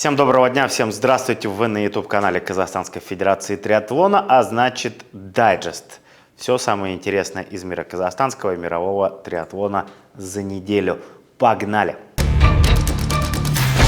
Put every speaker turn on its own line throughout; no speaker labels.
Всем доброго дня, всем здравствуйте, вы на YouTube-канале Казахстанской Федерации Триатлона, а значит дайджест. Все самое интересное из мира казахстанского и мирового триатлона за неделю. Погнали!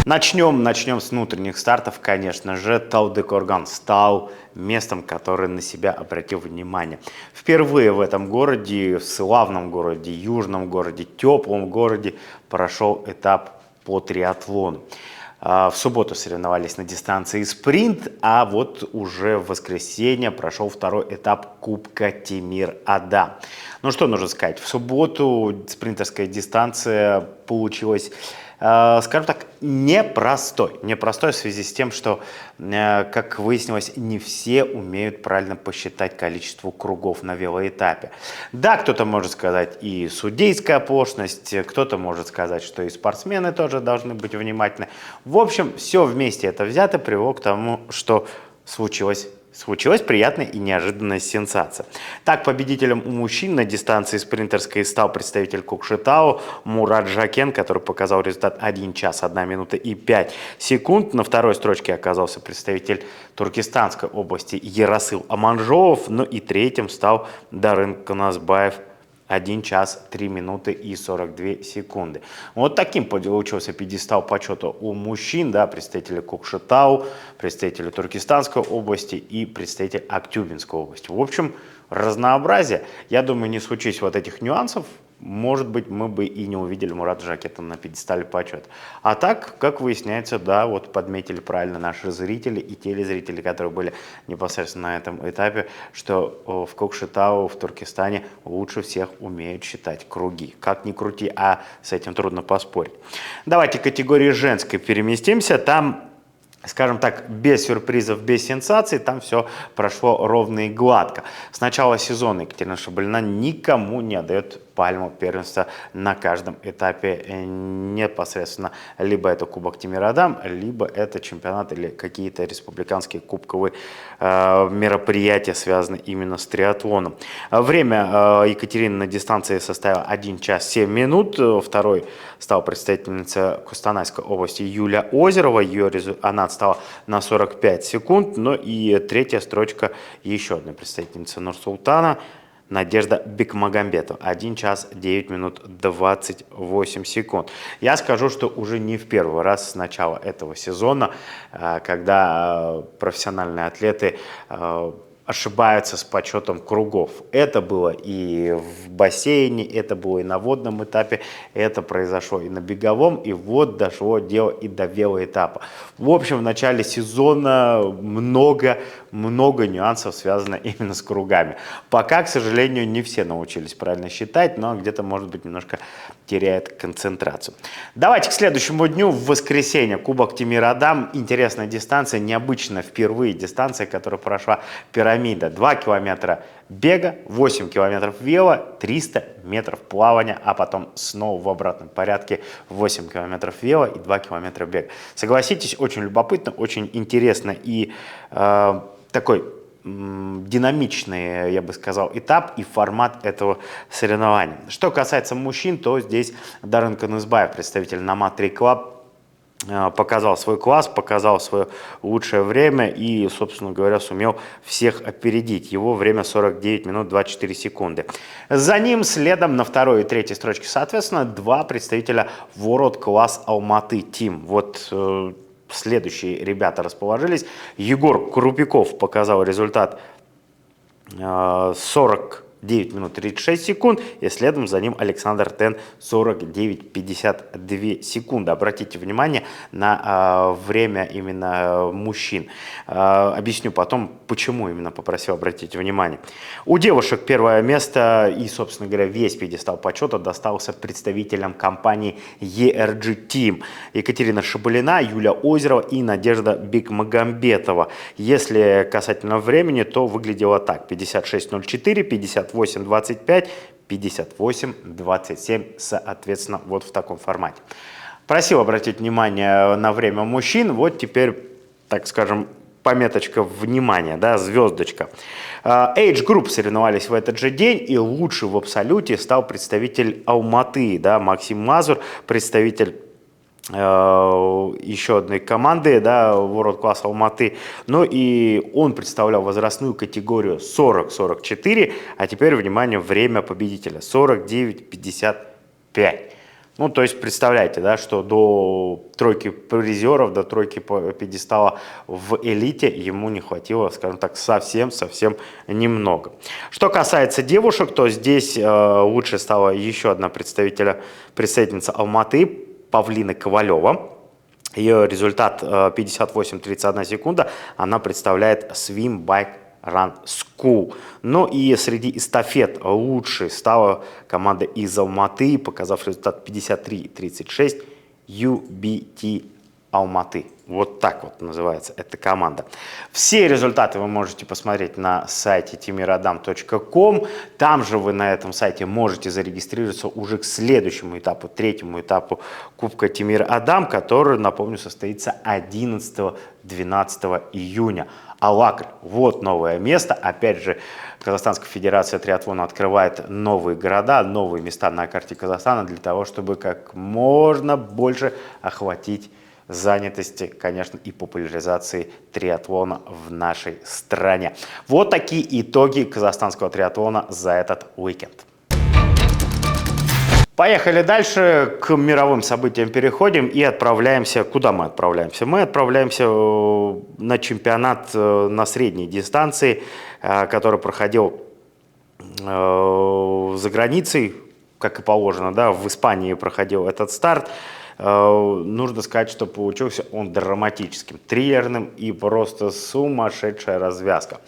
Начнем с внутренних стартов, конечно же. Талдыкорган стал местом, которое на себя обратил внимание. Впервые в этом городе, в славном городе, южном городе, теплом городе прошел этап по триатлону. В субботу соревновались на дистанции спринт, а вот уже в воскресенье прошел второй этап Кубка Темир-Ада. Ну что нужно сказать, в субботу спринтерская дистанция получилась, скажем так, непростой в связи с тем, что, как выяснилось, не все умеют правильно посчитать количество кругов на велоэтапе. Да, кто-то может сказать и судейская оплошность, кто-то может сказать, что и спортсмены тоже должны быть внимательны. В общем, все вместе это взято привело к тому, что случилась приятная и неожиданная сенсация. Так, победителем у мужчин на дистанции спринтерской стал представитель Кокшетау Мурат Жакен, который показал результат 1 час 1 минута и 5 секунд. На второй строчке оказался представитель Туркестанской области Ерасыл Аманжолов. Ну и третьим стал Дарын Каназбаев. 1 час 3 минуты и 42 секунды. Вот таким получился пьедестал почета у мужчин, да, представители Кокшетау, представители Туркестанской области и представитель Актюбинской области. В общем, разнообразие. Я думаю, не случись вот этих нюансов, может быть, мы бы и не увидели Мурата Жакета на пьедестале почета. А так, как выясняется, да, вот подметили правильно наши зрители и телезрители, которые были непосредственно на этом этапе, что в Кокшетау, в Туркестане лучше всех умеют считать круги. Как ни крути, а с этим трудно поспорить. Давайте к категории женской переместимся. Там, скажем так, без сюрпризов, без сенсаций, там все прошло ровно и гладко. С начала сезона Екатерина Шабалина никому не отдает пальму первенства на каждом этапе непосредственно. Либо это Кубок Темир-Ада, либо это чемпионат или какие-то республиканские кубковые мероприятия, связанные именно с триатлоном. Время Екатерины на дистанции составило 1 час 7 минут. Второй стала представительница Костанайской области Юлия Озерова. Она отстала на 45 секунд. Ну и третья строчка еще одной представительницы Нур-Султана Надежда Бекмагамбетова. 1 час 9 минут 28 секунд. Я скажу, что уже не в первый раз с начала этого сезона, когда профессиональные атлеты ошибаются с подсчетом кругов. Это было и в бассейне, это было и на водном этапе, это произошло и на беговом, и вот дошло дело и до велоэтапа. В общем, в начале сезона много нюансов связано именно с кругами. Пока, к сожалению, не все научились правильно считать, но где-то, может быть, немножко теряет концентрацию. Давайте к следующему дню, в воскресенье, Кубок Темир-Ада. Интересная дистанция, необычная впервые дистанция, которая прошла пирамида. 2 километра бега, 8 километров вело, 300 метров плавания, а потом снова в обратном порядке 8 километров вело и 2 километра бега. Согласитесь, очень любопытно, очень интересно и такой динамичный, я бы сказал, этап и формат этого соревнования. Что касается мужчин, то здесь Дарын Каназбаев, представитель Nomad Tri Club, показал свой класс, показал свое лучшее время и, собственно говоря, сумел всех опередить. Его время 49 минут 24 секунды. За ним следом на второй и третьей строчке, соответственно, 2 представителя World Class Almaty Team. Вот следующие ребята расположились. Егор Крупиков показал результат 49 минут 36 секунд, и следом за ним Александр Тен 49,52 секунды. Обратите внимание на время именно мужчин. Объясню потом, почему именно попросил обратить внимание. У девушек первое место и, собственно говоря, весь пьедестал почета достался представителям компании ERG Team. Екатерина Шабалина, Юлия Озерова и Надежда Бекмагамбетова. Если касательно времени, то выглядело так: 56.04, 58.25, 58.27, соответственно, вот в таком формате. Просил обратить внимание на время мужчин. Вот теперь, так скажем, пометочка внимания, да, звездочка. Age Group соревновались в этот же день, и лучший в абсолюте стал представитель Алматы, да, Максим Мазур, представитель еще одной команды, да, World Class Алматы. Ну и он представлял возрастную категорию 40-44, а теперь, внимание, время победителя 49-55. Ну, то есть, представляете, да, что до тройки призеров, до тройки пьедестала в элите ему не хватило, скажем так, совсем немного. Что касается девушек, то здесь лучше стала еще одна представительница Алматы, Павлина Ковалева. Ее результат 58-31 секунда. Она представляет Swim Bike Run School. Ну и среди эстафет лучшей стала команда из Алматы, показав результат 53-36 UBT Алматы. Вот так вот называется эта команда. Все результаты вы можете посмотреть на сайте timiradam.com. Там же вы на этом сайте можете зарегистрироваться уже к следующему этапу, третьему этапу Кубка Тимир Адам, который, напомню, состоится 11-12 июня. Алакрь, вот новое место. Опять же, Казахстанская Федерация Триатлона открывает новые города, новые места на карте Казахстана для того, чтобы как можно больше охватить занятости, конечно, и популяризации триатлона в нашей стране. Вот такие итоги казахстанского триатлона за этот уикенд. Поехали дальше, к мировым событиям переходим и отправляемся. Куда мы отправляемся? Мы отправляемся на чемпионат на средней дистанции, который проходил за границей, как и положено, да, в Испании проходил этот старт. Нужно сказать, что получился он драматическим, триллерным и просто сумасшедшая развязка.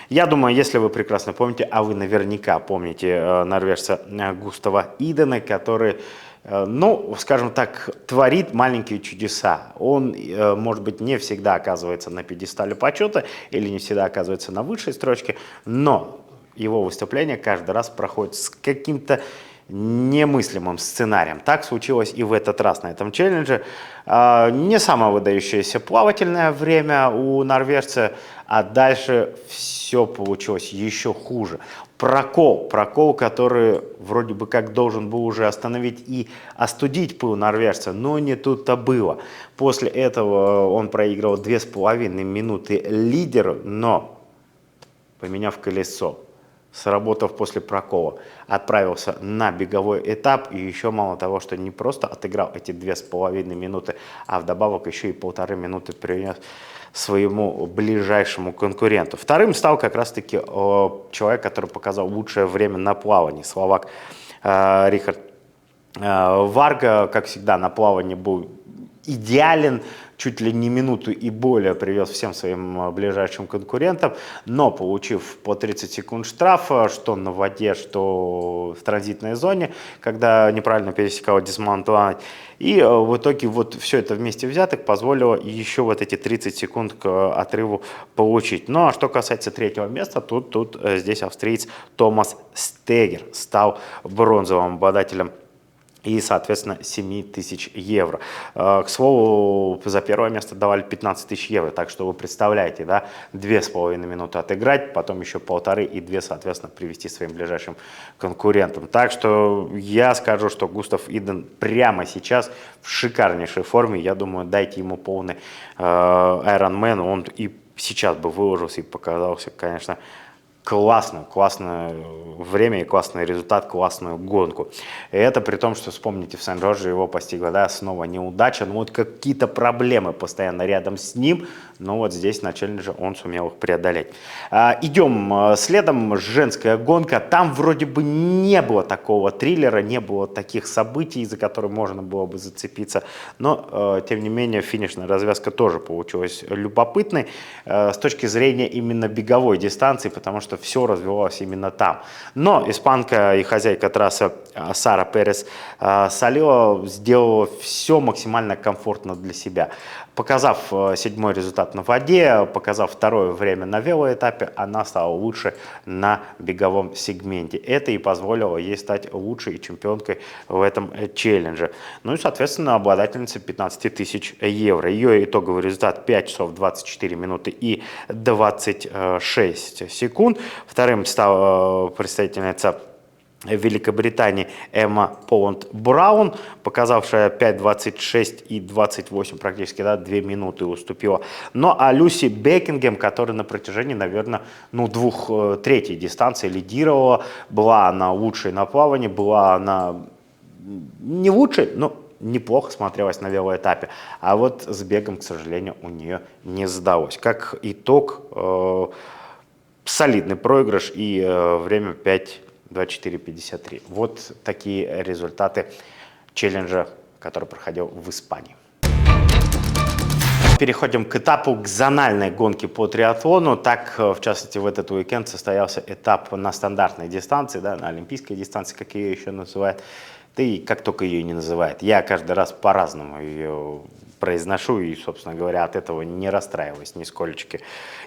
Я думаю, если вы прекрасно помните, а вы наверняка помните норвежца Густава Идена, который, ну, скажем так, творит маленькие чудеса. Он, может быть, не всегда оказывается на пьедестале почета или не всегда оказывается на высшей строчке, но его выступление каждый раз проходит с каким-то немыслимым сценарием. Так случилось и в этот раз на этом челлендже. Не самое выдающееся плавательное время у норвежца, а дальше все получилось еще хуже. Прокол, который вроде бы как должен был уже остановить и остудить пыл норвежца, но не тут-то было. После этого он проиграл 2,5 минуты лидеру, но, поменяв колесо, сработав после прокола, отправился на беговой этап. И еще мало того, что не просто отыграл эти 2,5 минуты, а вдобавок еще и 1,5 минуты принес своему ближайшему конкуренту. Вторым стал как раз-таки человек, который показал лучшее время на плавании, словак Рихард Варга. Как всегда, на плавании был идеален, чуть ли не минуту и более привез всем своим ближайшим конкурентам, но получив по 30 секунд штрафа, что на воде, что в транзитной зоне, когда неправильно пересекал дисмонтовать. И в итоге вот все это вместе взятых позволило еще вот эти 30 секунд к отрыву получить. Ну а что касается третьего места, здесь австриец Томас Стегер стал бронзовым обладателем и, соответственно, 7 тысяч евро. К слову, за первое место давали 15 тысяч евро, так что вы представляете, да, 2,5 минуты отыграть, потом еще 1,5 и 2, соответственно, привести своим ближайшим конкурентам. Так что я скажу, что Густав Иден прямо сейчас в шикарнейшей форме. Я думаю, дайте ему полный Ironman, он и сейчас бы выложился и показался, конечно, классное время и классный результат, классную гонку. И это при том, что, вспомните, в Сен-Жорже его постигла, да, снова неудача, но вот какие-то проблемы постоянно рядом с ним, но вот здесь на челлендже он сумел их преодолеть. Идем следом, женская гонка. Там вроде бы не было такого триллера, не было таких событий, за которые можно было бы зацепиться, но, тем не менее, финишная развязка тоже получилась любопытной с точки зрения именно беговой дистанции, потому что все развивалось именно там. Но испанка и хозяйка трассы Сара Перес Салио сделала все максимально комфортно для себя. Показав 7-й результат на воде, показав 2-е время на велоэтапе, она стала лучше на беговом сегменте. Это и позволило ей стать лучшей чемпионкой в этом челлендже. Ну и, соответственно, обладательницей 15 тысяч евро. Ее итоговый результат 5 часов 24 минуты и 26 секунд. Вторым стала представительница в Великобритании Эмма Поланд Браун, показавшая 5:26 и 28 практически, да, 2 минуты уступила. Ну а Люси Бекингем, которая на протяжении, наверное, ну, третьей дистанции лидировала, была она лучшей на плавании, была она не лучшей, но неплохо смотрелась на велоэтапе. А вот с бегом, к сожалению, у нее не сдалось. Как итог, солидный проигрыш и время 5:24:53. Вот такие результаты челленджа, который проходил в Испании. Переходим к этапу, к зональной гонке по триатлону. Так, в частности, в этот уикенд состоялся этап на стандартной дистанции, да, на олимпийской дистанции, как ее еще называют. Да и как только ее не называют. Я каждый раз по-разному ее произношу и, собственно говоря, от этого не расстраиваюсь нисколечки.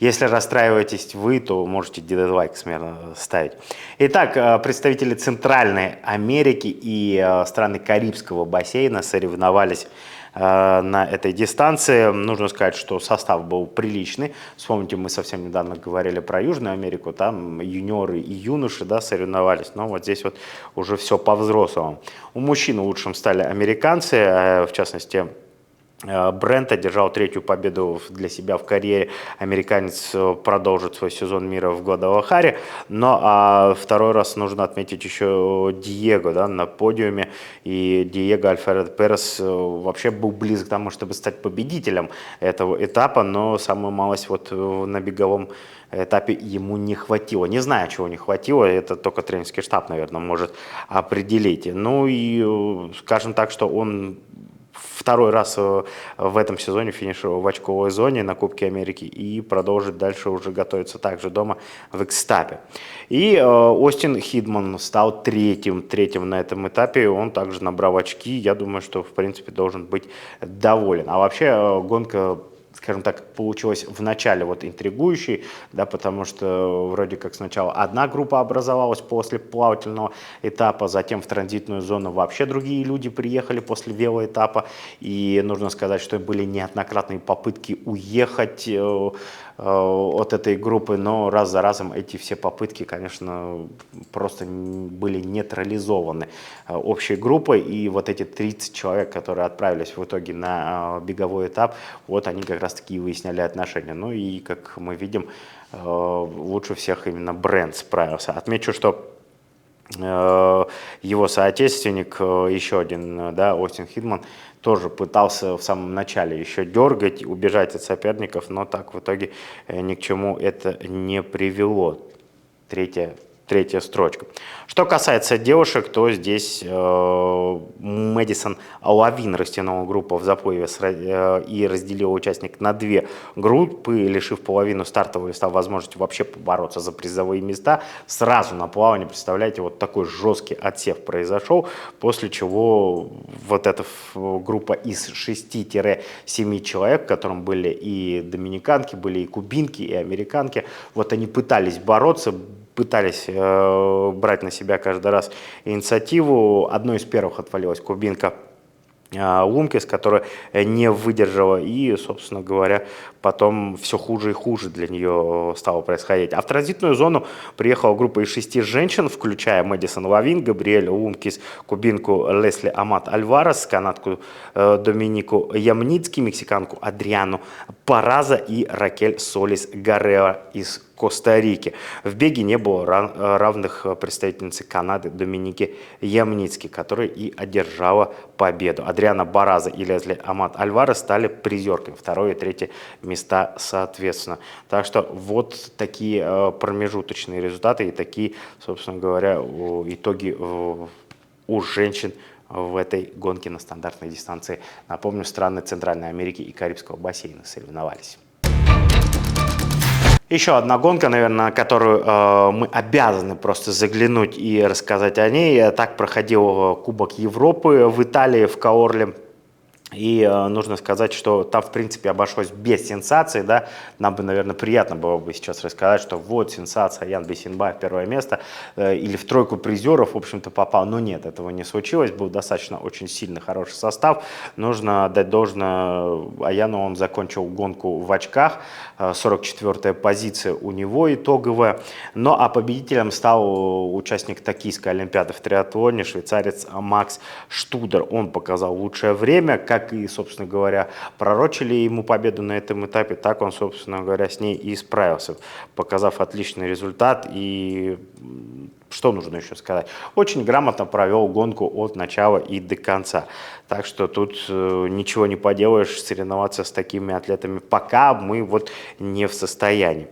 Если расстраиваетесь вы, то можете дизлайк смело ставить. Итак, представители Центральной Америки и страны Карибского бассейна соревновались на этой дистанции. Нужно сказать, что состав был приличный. Вспомните, мы совсем недавно говорили про Южную Америку, там юниоры и юноши, да, соревновались, но вот здесь вот уже все по-взрослому. У мужчин лучшим стали американцы, в частности, Брент одержал третью победу для себя в карьере. Американец продолжит свой сезон мира в Гвадалахаре. Но второй раз нужно отметить еще Диего, да, на подиуме. И Диего Альфредо Перес вообще был близок к тому, чтобы стать победителем этого этапа. Но самую малость вот на беговом этапе ему не хватило. Не знаю, чего не хватило, это только тренерский штаб, наверное, может определить. Ну и скажем так, что он второй раз в этом сезоне финишировал в очковой зоне на Кубке Америки и продолжит дальше уже готовиться также дома в Икстапе. И Остин Хидман стал третьим на этом этапе, он также набрал очки, я думаю, что в принципе должен быть доволен. А вообще гонка, скажем так, получилась в начале вот интригующей, да, потому что вроде как сначала одна группа образовалась после плавательного этапа, затем в транзитную зону вообще другие люди приехали после велоэтапа, и нужно сказать, что были неоднократные попытки уехать от этой группы, но раз за разом эти все попытки, конечно, просто были нейтрализованы общей группой, и вот эти 30 человек, которые отправились в итоге на беговой этап, вот они как раз-таки и выясняли отношения. Ну и, как мы видим, лучше всех именно Брент справился. Отмечу, что его соотечественник, еще один, да, Остин Хидман, тоже пытался в самом начале еще дергать, убежать от соперников, но так в итоге ни к чему это не привело. Третья строчка. Что касается девушек, то здесь Мэдисон Лавин растянула группу в заплыве и разделила участников на две группы, лишив половину стартового листа возможности вообще побороться за призовые места. Сразу на плавание, представляете, вот такой жесткий отсев произошел, после чего вот эта группа из 6-7 человек, в котором были и доминиканки, были и кубинки, и американки, вот они пытались бороться, пытались брать на себя каждый раз инициативу. Одной из первых отвалилась кубинка Лумкис, которая не выдержала, и, собственно говоря, потом все хуже и хуже для нее стало происходить. А в транзитную зону приехала группа из 6 женщин, включая Мэдисон Лавин, Габриэль Лумкис, кубинку Лесли Амат Альварес, канадку Доминику Ямницки, мексиканку Адриану Параза и Ракель Солис Гарреа из Коста-Рики. В беге не было равных представительницы Канады Доминики Ямницки, которая и одержала победу. Адриана Бараза и Лесли Амат Альварес стали призерками, второе и третье места соответственно. Так что вот такие промежуточные результаты и такие, собственно говоря, итоги у женщин в этой гонке на стандартной дистанции. Напомню, страны Центральной Америки и Карибского бассейна соревновались. Еще одна гонка, наверное, на которую мы обязаны просто заглянуть и рассказать о ней. Так проходил Кубок Европы в Италии, в Каорле. И нужно сказать, что там, в принципе, обошлось без сенсации, да. Нам бы, наверное, приятно было бы сейчас рассказать, что вот сенсация, Аян Бейсенбаев первое место, или в тройку призеров, в общем-то, попал. Но нет, этого не случилось, был достаточно очень сильный, хороший состав. Нужно отдать должное Аяну, он закончил гонку в очках, 44-я позиция у него итоговая. Ну, а победителем стал участник Токийской олимпиады в триатлоне, швейцарец Макс Штудер. Он показал лучшее время, как и, собственно говоря, пророчили ему победу на этом этапе, так он, собственно говоря, с ней и справился, показав отличный результат. И что нужно еще сказать? Очень грамотно провел гонку от начала и до конца. Так что тут ничего не поделаешь, соревноваться с такими атлетами пока мы вот не в состоянии.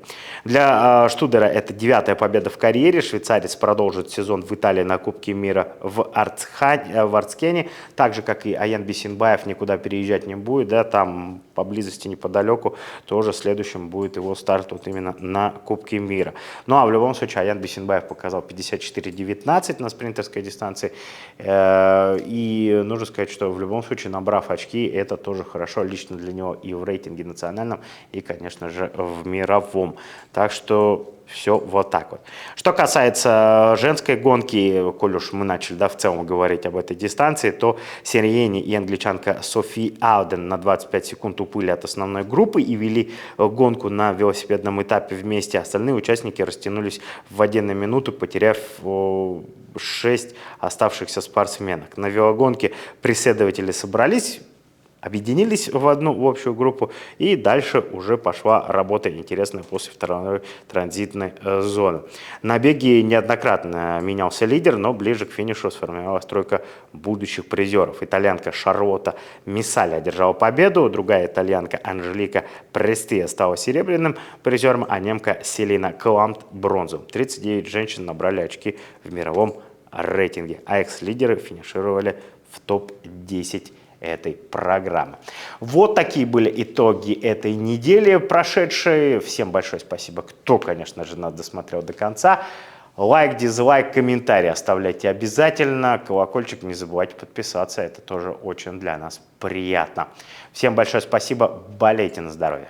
Для Штудера это 9-я победа в карьере. Швейцарец продолжит сезон в Италии на Кубке мира в Арцхене. Так же, как и Аян Бейсенбаев, никуда переезжать не будет. Да, там поблизости, неподалеку, тоже следующим будет его старт вот именно на Кубке мира. Ну а в любом случае Аян Бейсенбаев показал 54-19 на спринтерской дистанции. И нужно сказать, что в любом случае, набрав очки, это тоже хорошо лично для него и в рейтинге национальном, и, конечно же, в мировом. Так что все вот так вот. Что касается женской гонки, коль уж мы начали, да, в целом говорить об этой дистанции, то Сириени и англичанка Софи Ауден на 25 секунд уплыли от основной группы и вели гонку на велосипедном этапе вместе. Остальные участники растянулись в воде на минуту, потеряв 6 оставшихся спортсменок. На велогонке преследователи собрались, объединились в одну в общую группу, и дальше уже пошла работа интересная после второй транзитной зоны. На беге неоднократно менялся лидер, но ближе к финишу сформировалась тройка будущих призеров. Итальянка Шарлотта Миссали одержала победу, другая итальянка Анжелика Престия стала серебряным призером, а немка Селина Кламт бронзовым. 39 женщин набрали очки в мировом рейтинге, а экс-лидеры финишировали в топ-10 этой программы. Вот такие были итоги этой недели прошедшей. Всем большое спасибо, кто, конечно же, нас досмотрел до конца. Лайк, дизлайк, комментарий оставляйте обязательно. Колокольчик не забывайте подписаться, это тоже очень для нас приятно. Всем большое спасибо, болейте на здоровье.